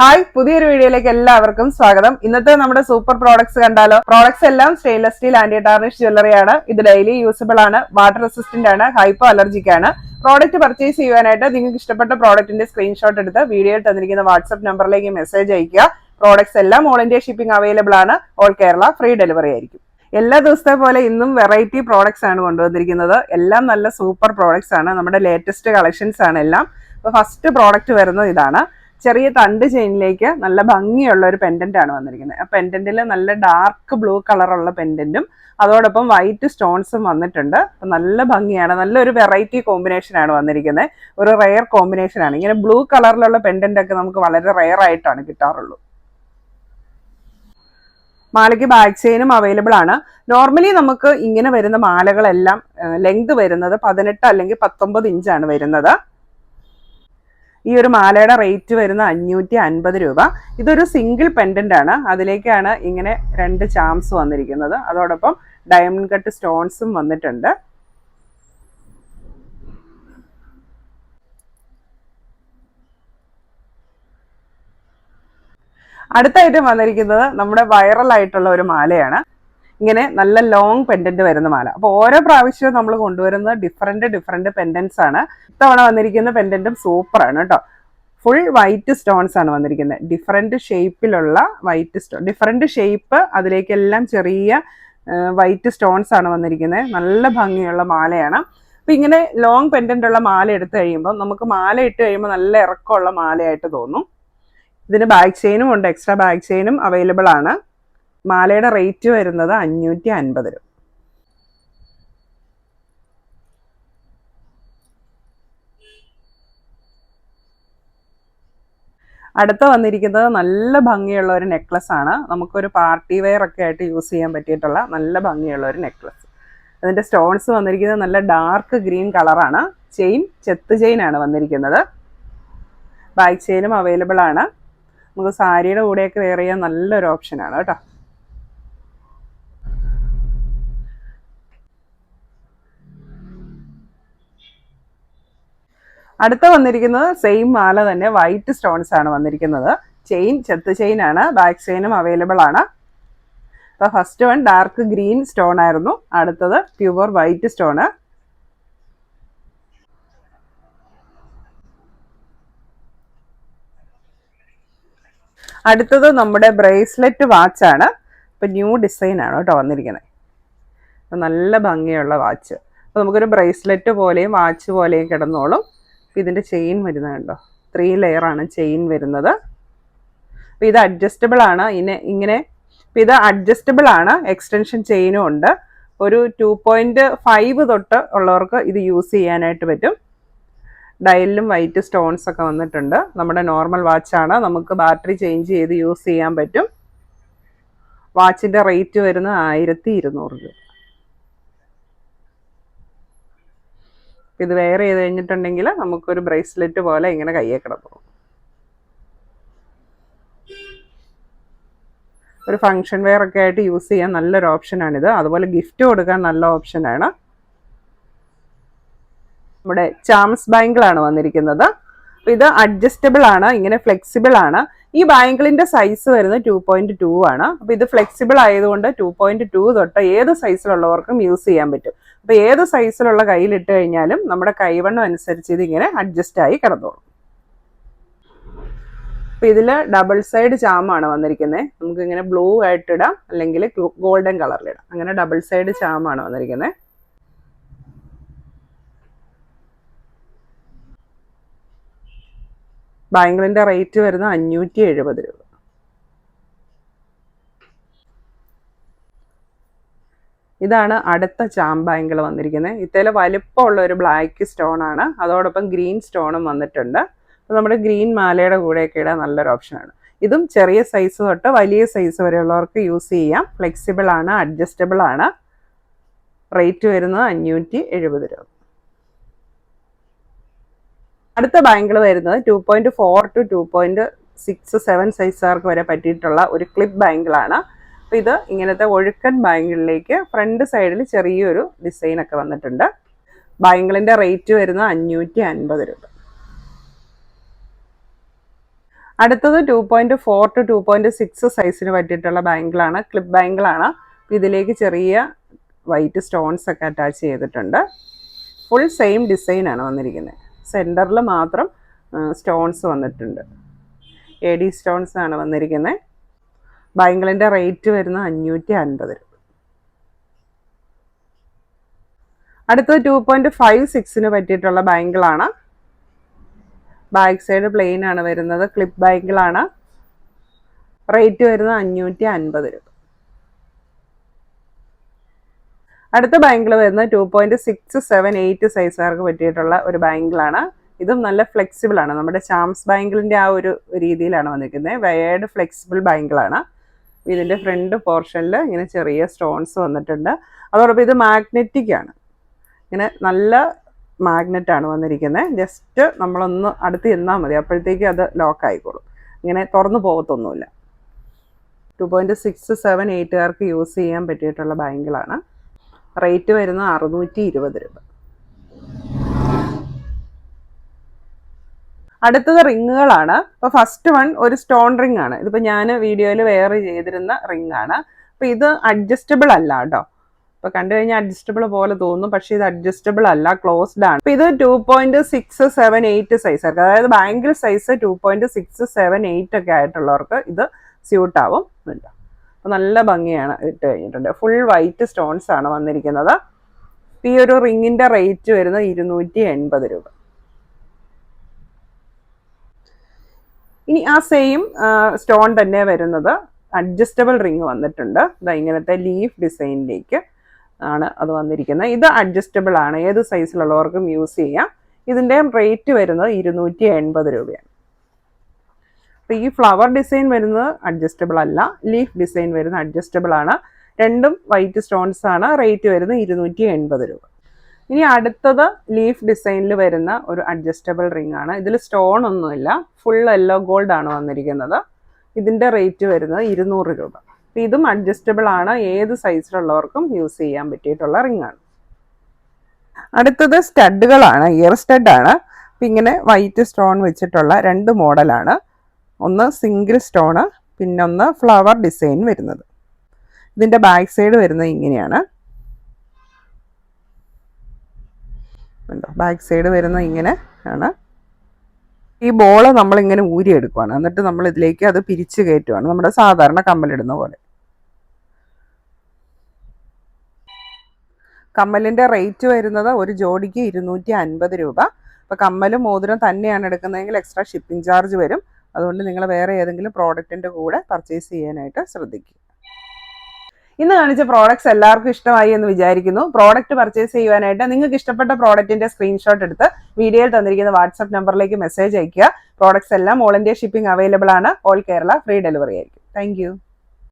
Hi, പുതിയൊരു വീഡിയോയിലേക്ക് എല്ലാവർക്കും സ്വാഗതം. ഇന്നത്തെ നമ്മുടെ സൂപ്പർ പ്രോഡക്ട്സ് കണ്ടാലോ. പ്രോഡക്ട്സ് എല്ലാം stainless steel anti tarnish jewellery ആണ്. ഇത് ഡെയിലി യൂസബിൾ ആണ്, വാട്ടർ റെസിസ്റ്റന്റ് ആണ്, ഹൈപ്പോ അലർജിക് ആണ്. പ്രോഡക്റ്റ് പർച്ചേസ് ചെയ്യാനായിട്ട് നിങ്ങൾക്ക് ഇഷ്ടപ്പെട്ട പ്രോഡക്റ്റിന്റെ സ്ക്രീൻഷോട്ട് എടുത്ത് വീഡിയോയിൽ തന്നിരിക്കുന്ന വാട്സ്ആപ്പ് നമ്പറിലേക്ക് മെസ്സേജ് അയക്കുക. പ്രോഡക്ട്സ് എല്ലാം ഓൾ ഇന്ത്യ ഷിപ്പിംഗ് അവൈലബിൾ ആണ്. ഓൾ കേരള ഫ്രീ ഡെലിവറി ആയിരിക്കും. എല്ലാ ദിവസത്തെ പോലെ ഇന്നും വെറൈറ്റി പ്രോഡക്ട്സ് ആണ് കൊണ്ടുവന്നിരിക്കുന്നത്. എല്ലാം നല്ല സൂപ്പർ പ്രോഡക്ട്സ് ആണ്, നമ്മുടെ ലേറ്റസ്റ്റ് കളക്ഷൻസ് ആണ് എല്ലാം. അപ്പോൾ ഫസ്റ്റ് പ്രോഡക്റ്റ് വരുന്നത് ഇതാണ്. ചെറിയ തണ്ട് ചെയിനിലേക്ക് നല്ല ഭംഗിയുള്ള ഒരു പെൻഡന്റ് ആണ് വന്നിരിക്കുന്നത്. ആ പെൻഡന്റിൽ നല്ല ഡാർക്ക് ബ്ലൂ കളറുള്ള പെൻഡന്റും അതോടൊപ്പം വൈറ്റ് സ്റ്റോൺസും വന്നിട്ടുണ്ട്. അപ്പം നല്ല ഭംഗിയാണ്, നല്ലൊരു വെറൈറ്റി കോമ്പിനേഷൻ ആണ് വന്നിരിക്കുന്നത്. ഒരു റെയർ കോമ്പിനേഷൻ ആണ്. ഇങ്ങനെ ബ്ലൂ കളറിലുള്ള പെൻഡന്റ് ഒക്കെ നമുക്ക് വളരെ റെയർ ആയിട്ടാണ് കിട്ടാറുള്ളൂ. മാലയ്ക്ക് ബാക്ക് ചെയിനും അവൈലബിൾ ആണ്. നോർമലി നമുക്ക് ഇങ്ങനെ വരുന്ന മാലകളെല്ലാം ലെങ്ത് വരുന്നത് 18 അല്ലെങ്കിൽ 19 ഇഞ്ചാണ് വരുന്നത്. ഈ ഒരു മാലയുടെ റേറ്റ് വരുന്ന 550 രൂപ. ഇതൊരു സിംഗിൾ പെൻഡന്റ് ആണ്. അതിലേക്കാണ് ഇങ്ങനെ 2 ചാംസ് വന്നിരിക്കുന്നത്. അതോടൊപ്പം ഡയമണ്ട് കട്ട് സ്റ്റോൺസും വന്നിട്ടുണ്ട്. അടുത്ത ഐറ്റം വന്നിരിക്കുന്നത് നമ്മുടെ വൈറൽ ആയിട്ടുള്ള ഒരു മാലയാണ്. ഇങ്ങനെ നല്ല ലോങ് പെൻഡന്റ് വരുന്ന മാല. അപ്പോൾ ഓരോ പ്രാവശ്യവും നമ്മൾ കൊണ്ടുവരുന്നത് ഡിഫറെന്റ് പെൻഡൻസ് ആണ്. ഇത്തവണ വന്നിരിക്കുന്ന പെൻഡന്റും സൂപ്പറാണ് കേട്ടോ. ഫുൾ വൈറ്റ് സ്റ്റോൺസ് ആണ് വന്നിരിക്കുന്നത്. ഡിഫറെന്റ് ഷേപ്പിലുള്ള വൈറ്റ് സ്റ്റോൺ, ഡിഫറെന്റ് ഷേപ്പ്, അതിലേക്കെല്ലാം ചെറിയ വൈറ്റ് സ്റ്റോൺസ് ആണ് വന്നിരിക്കുന്നത്. നല്ല ഭംഗിയുള്ള മാലയാണ്. അപ്പം ഇങ്ങനെ ലോങ് പെൻഡന്റ് ഉള്ള മാല എടുത്തു കഴിയുമ്പോൾ നമുക്ക് മാല ഇട്ട് കഴിയുമ്പോൾ നല്ല ഇറക്കമുള്ള മാലയായിട്ട് തോന്നും. ഇതിന് ബാക്ക് ചെയിനും ഉണ്ട്, എക്സ്ട്രാ ബാക്ക് ചെയിനും അവൈലബിൾ ആണ്. മാലയുടെ റേറ്റ് വരുന്നത് 550 രൂപ. അടുത്ത വന്നിരിക്കുന്നത് നല്ല ഭംഗിയുള്ള ഒരു നെക്ലസ് ആണ്. നമുക്കൊരു പാർട്ടി വെയർ ഒക്കെ ആയിട്ട് യൂസ് ചെയ്യാൻ പറ്റിയിട്ടുള്ള നല്ല ഭംഗിയുള്ള ഒരു നെക്ലസ്. അതിൻ്റെ സ്റ്റോൺസ് വന്നിരിക്കുന്നത് നല്ല ഡാർക്ക് ഗ്രീൻ കളറാണ്. ചെയിൻ ചെത്ത് ചെയിൻ ആണ് വന്നിരിക്കുന്നത്. ബാക്ക് ചെയിനും അവൈലബിൾ ആണ്. നമുക്ക് സാരിയുടെ കൂടെയൊക്കെ വെയർ ചെയ്യാൻ നല്ലൊരു ഓപ്ഷനാണ് കേട്ടോ. അടുത്ത വന്നിരിക്കുന്നത് സെയിം മാല തന്നെ, വൈറ്റ് സ്റ്റോൺസ് ആണ് വന്നിരിക്കുന്നത്. ചെയിൻ ചെത്ത് ചെയിൻ ആണ്. ബാക്ക് ചെയിനും അവൈലബിൾ ആണ്. അപ്പോൾ first one dark green stone ആയിരുന്നു. അടുത്തത് പ്യുവർ വൈറ്റ് സ്റ്റോണ്. അടുത്തത് നമ്മുടെ ബ്രേസ്ലെറ്റ് വാച്ചാണ്. ഇപ്പം ന്യൂ ഡിസൈൻ ആണ് കേട്ടോ വന്നിരിക്കുന്നത്. അപ്പം നല്ല ഭംഗിയുള്ള വാച്ച്. അപ്പോൾ നമുക്കൊരു ബ്രേസ്ലെറ്റ് പോലെയും വാച്ച് പോലെയും കിടന്നോളും. ഇതിൻ്റെ ചെയിൻ വരുന്നത് കണ്ടോ, 3 ലെയറാണ് ചെയിൻ വരുന്നത്. അപ്പോൾ ഇത് അഡ്ജസ്റ്റബിൾ ആണ്. ഇങ്ങനെ ഇത് അഡ്ജസ്റ്റബിൾ ആണ്. എക്സ്റ്റൻഷൻ ചെയിനും ഉണ്ട്. ഒരു 2.5 തൊട്ട് ഉള്ളവർക്ക് ഇത് യൂസ് ചെയ്യാനായിട്ട് പറ്റും. ഡയലിലും വൈറ്റ് സ്റ്റോൺസ് ഒക്കെ വന്നിട്ടുണ്ട്. നമ്മുടെ നോർമൽ വാച്ചാണ്. നമുക്ക് ബാറ്ററി ചേഞ്ച് ചെയ്ത് യൂസ് ചെയ്യാൻ പറ്റും. വാച്ചിൻ്റെ റേറ്റ് വരുന്നത് 1200 രൂപ. ഇത് വെയർ ചെയ്ത് കഴിഞ്ഞിട്ടുണ്ടെങ്കിൽ നമുക്കൊരു ബ്രേസ്ലെറ്റ് പോലെ ഇങ്ങനെ കയ്യെ കിടന്നു. ഒരു ഫങ്ഷൻ വെയർ ഒക്കെ ആയിട്ട് യൂസ് ചെയ്യാൻ നല്ലൊരു ഓപ്ഷനാണിത്. അതുപോലെ ഗിഫ്റ്റ് കൊടുക്കാൻ നല്ല ഓപ്ഷനാണ്. നമ്മുടെ ചാംസ് ബാങ്കിളാണ് വന്നിരിക്കുന്നത്. ഇത് അഡ്ജസ്റ്റബിൾ ആണ്, ഇങ്ങനെ ഫ്ലെക്സിബിൾ ആണ്. ഈ ബാങ്കിളിന്റെ സൈസ് വരുന്നത് 2.2 ആണ്. അപ്പോൾ ഇത് ഫ്ലെക്സിബിൾ ആയതുകൊണ്ട് 2.2 തൊട്ട് ഏത് സൈസിലുള്ളവർക്കും യൂസ് ചെയ്യാൻ പറ്റും. അപ്പോൾ ഏത് സൈസിലുള്ള കയ്യിലിട്ട് കഴിഞ്ഞാലും നമ്മുടെ കൈവണ്ണം അനുസരിച്ച് ഇതിങ്ങനെ അഡ്ജസ്റ്റ് ആയി കിടന്നോളും. അപ്പോൾ ഇതിൽ ഡബിൾ സൈഡ് ചാമാണ് വന്നിരിക്കുന്നത്. നമുക്ക് ഇങ്ങനെ ബ്ലൂ ആയിട്ടിടാം, അല്ലെങ്കിൽ ഗോൾഡൻ കളറിലിടാം. അങ്ങനെ ഡബിൾ സൈഡ് ചാമാണ് വന്നിരിക്കുന്നത്. ബാങ്കിളിൻ്റെ റേറ്റ് വരുന്നത് 570 രൂപ. ഇതാണ് അടുത്ത ചാം ബാങ്കിൾ വന്നിരിക്കുന്നത്. ഇത്തേലെ വലിപ്പമുള്ള ഒരു ബ്ലാക്ക് സ്റ്റോൺ ആണ്. അതോടൊപ്പം ഗ്രീൻ സ്റ്റോണും വന്നിട്ടുണ്ട്. അപ്പോൾ നമ്മുടെ ഗ്രീൻ മാലയുടെ കൂടെയൊക്കെ ഇടാൻ നല്ലൊരു ഓപ്ഷനാണ്. ഇതും ചെറിയ സൈസ് തൊട്ട് വലിയ സൈസ് വരെയുള്ളവർക്ക് യൂസ് ചെയ്യാം. ഫ്ലെക്സിബിൾ ആണ്, അഡ്ജസ്റ്റബിൾ ആണ്. റേറ്റ് വരുന്നത് 570 രൂപ. അടുത്ത ബാങ്കിൾ വരുന്നത് 2.4 to 2.67 സൈസുകാർക്ക് വരെ പറ്റിയിട്ടുള്ള ഒരു ക്ലിപ്പ് ബാങ്കിളാണ്. അപ്പോൾ ഇത് ഇങ്ങനത്തെ ഒഴുക്കൻ ബാങ്കിളിലേക്ക് ഫ്രണ്ട് സൈഡിൽ ചെറിയൊരു ഡിസൈനൊക്കെ വന്നിട്ടുണ്ട്. ബാങ്കിളിൻ്റെ റേറ്റ് വരുന്നത് 550 രൂപ. അടുത്തത് 2.4 to 2.6 സൈസിന് പറ്റിയിട്ടുള്ള ബാങ്കിളാണ്, ക്ലിപ്പ് ബാങ്കിളാണ്. ഇതിലേക്ക് ചെറിയ വൈറ്റ് സ്റ്റോൺസ് ഒക്കെ അറ്റാച്ച് ചെയ്തിട്ടുണ്ട്. ഫുൾ സെയിം ഡിസൈനാണ് വന്നിരിക്കുന്നത്. സെൻറ്ററിൽ മാത്രം സ്റ്റോൺസ് വന്നിട്ടുണ്ട്. AD സ്റ്റോൺസ് ആണ് വന്നിരിക്കുന്നത്. ബാങ്കിളിൻ്റെ റേറ്റ് വരുന്നത് 550 രൂപ. അടുത്തത് 2.56 പറ്റിയിട്ടുള്ള ബാങ്കിളാണ്. ബാക്ക് സൈഡ് പ്ലെയിൻ ആണ് വരുന്നത്. ക്ലിപ്പ് ബാങ്കിളാണ്. റേറ്റ് വരുന്നത് 550 രൂപ. അടുത്ത ബാങ്കിൾ വരുന്നത് 2.678 സൈസുകാർക്ക് പറ്റിയിട്ടുള്ള ഒരു ബാങ്കിളാണ്. ഇതും നല്ല ഫ്ലെക്സിബിൾ ആണ്. നമ്മുടെ ചാംസ് ബാങ്കിളിൻ്റെ ആ ഒരു രീതിയിലാണ് വന്നിരിക്കുന്നത്. വയേർഡ് ഫ്ലെക്സിബിൾ ബാങ്കിളാണ്. ഇതിൻ്റെ ഫ്രണ്ട് പോർഷനിൽ ഇങ്ങനെ ചെറിയ സ്റ്റോൺസ് വന്നിട്ടുണ്ട്. അതോടൊപ്പം ഇത് മാഗ്നറ്റിക് ആണ്. ഇങ്ങനെ നല്ല മാഗ്നറ്റാണ് വന്നിരിക്കുന്നത്. ജസ്റ്റ് നമ്മളൊന്ന് അടുത്ത് ചെന്നാൽ മതി, അപ്പോഴത്തേക്ക് അത് ലോക്ക് ആയിക്കോളും. ഇങ്ങനെ തുറന്നു പോകത്തൊന്നുമില്ല. 2.678കാർക്ക് യൂസ് ചെയ്യാൻ പറ്റിയിട്ടുള്ള ബാങ്കിളാണ്. റേറ്റ് വരുന്നത് 620 രൂപ. അടുത്തത് റിങ്ങുകളാണ്. ഇപ്പോൾ ഫസ്റ്റ് വൺ ഒരു സ്റ്റോൺ റിംഗ് ആണ്. ഇതിപ്പോൾ ഞാൻ വീഡിയോയിൽ വെയർ ചെയ്തിരുന്ന റിംഗ് ആണ്. അപ്പോൾ ഇത് അഡ്ജസ്റ്റബിൾ അല്ല കേട്ടോ. ഇപ്പോൾ കണ്ടു കഴിഞ്ഞാൽ അഡ്ജസ്റ്റബിൾ പോലെ തോന്നും, പക്ഷേ ഇത് അഡ്ജസ്റ്റബിൾ അല്ല, ക്ലോസ്ഡ് ആണ്. അപ്പോൾ ഇത് 2.678 സൈസ്, അതായത് ബാങ്കിൾ സൈസ് 2.678 ഒക്കെ ആയിട്ടുള്ളവർക്ക് ഇത് സ്യൂട്ട് ആവും. അപ്പോൾ നല്ല ഭംഗിയാണ് ഇട്ട് കഴിഞ്ഞിട്ടുണ്ട്. ഫുൾ വൈറ്റ് സ്റ്റോൺസ് ആണ് വന്നിരിക്കുന്നത്. ഈ ഒരു റിങ്ങിൻ്റെ റേറ്റ് വരുന്നത് 280 രൂപ. ഇനി ആ സെയിം സ്റ്റോൺ തന്നെ വരുന്നത് അഡ്ജസ്റ്റബിൾ റിങ് വന്നിട്ടുണ്ട്. ഇങ്ങനത്തെ ലീഫ് ഡിസൈനിലേക്ക് ആണ് അത് വന്നിരിക്കുന്നത്. ഇത് അഡ്ജസ്റ്റബിൾ ആണ്, ഏത് സൈസിലുള്ളവർക്കും യൂസ് ചെയ്യാം. ഇതിൻ്റെ റേറ്റ് വരുന്നത് 280 രൂപയാണ്. അപ്പോൾ ഈ ഫ്ലവർ ഡിസൈൻ വരുന്നത് അഡ്ജസ്റ്റബിൾ അല്ല, ലീഫ് ഡിസൈൻ വരുന്നത് അഡ്ജസ്റ്റബിൾ ആണ്. രണ്ടും വൈറ്റ് സ്റ്റോൺസ് ആണ്. റേറ്റ് വരുന്നത് 280 രൂപ. ഇനി അടുത്തത് ലീഫ് ഡിസൈനിൽ വരുന്ന ഒരു അഡ്ജസ്റ്റബിൾ റിംഗ് ആണ്. ഇതിൽ സ്റ്റോൺ ഒന്നുമില്ല, ഫുൾ യെല്ലോ ഗോൾഡ് ആണ് വന്നിരിക്കുന്നത്. ഇതിൻ്റെ റേറ്റ് വരുന്നത് 200 രൂപ. അപ്പോൾ ഇതും അഡ്ജസ്റ്റബിൾ ആണ്, ഏത് സൈസിലുള്ളവർക്കും യൂസ് ചെയ്യാൻ പറ്റിയിട്ടുള്ള റിംഗ് ആണ്. അടുത്തത് സ്റ്റഡുകളാണ്, ഇയർ സ്റ്റഡാണ്. അപ്പം ഇങ്ങനെ വൈറ്റ് സ്റ്റോൺ വെച്ചിട്ടുള്ള രണ്ട് മോഡലാണ്. ഒന്ന് സിംഗിൾ സ്റ്റോണ്, പിന്നെ ഒന്ന് ഫ്ലവർ ഡിസൈൻ വരുന്നത്. ഇതിൻ്റെ ബാക്ക് സൈഡ് വരുന്നത് ഇങ്ങനെയാണ്. ബാക്ക് സൈഡ് വരുന്നത് ഇങ്ങനെ ആണ്. ഈ ബോള് നമ്മളിങ്ങനെ ഊരിയെടുക്കുകയാണ്, എന്നിട്ട് നമ്മൾ ഇതിലേക്ക് അത് പിരിച്ച് കയറ്റുവാണ്, നമ്മുടെ സാധാരണ കമ്മലിടുന്ന പോലെ. കമ്മലിൻ്റെ റേറ്റ് വരുന്നത് ഒരു ജോഡിക്ക് 250 രൂപ. അപ്പോൾ കമ്മലും മോതിരം തന്നെയാണ് എടുക്കുന്നതെങ്കിൽ എക്സ്ട്രാ ഷിപ്പിംഗ് ചാർജ് വരും. അതുകൊണ്ട് നിങ്ങൾ വേറെ ഏതെങ്കിലും പ്രോഡക്റ്റിൻ്റെ കൂടെ പർച്ചേസ് ചെയ്യാനായിട്ട് ശ്രദ്ധിക്കുക. ഇന്ന് കാണിച്ച പ്രോഡക്റ്റ്സ് എല്ലാവർക്കും ഇഷ്ടമായി എന്ന് വിചാരിക്കുന്നു. പ്രോഡക്റ്റ് പർച്ചേസ് ചെയ്യുവാനായിട്ട് നിങ്ങൾക്ക് ഇഷ്ടപ്പെട്ട പ്രോഡക്റ്റിന്റെ സ്ക്രീൻഷോട്ട് എടുത്ത് വീഡിയോയിൽ തന്നിരിക്കുന്ന വാട്സ്ആപ്പ് നമ്പറിലേക്ക് മെസ്സേജ് അയയ്ക്കുക. പ്രോഡക്റ്റ്സ് എല്ലാം ഓൾ ഇന്ത്യ ഷിപ്പിംഗ് അവൈലബിൾ ആണ്. ഓൾ കേരള ഫ്രീ ഡെലിവറി ആയിരിക്കും. താങ്ക്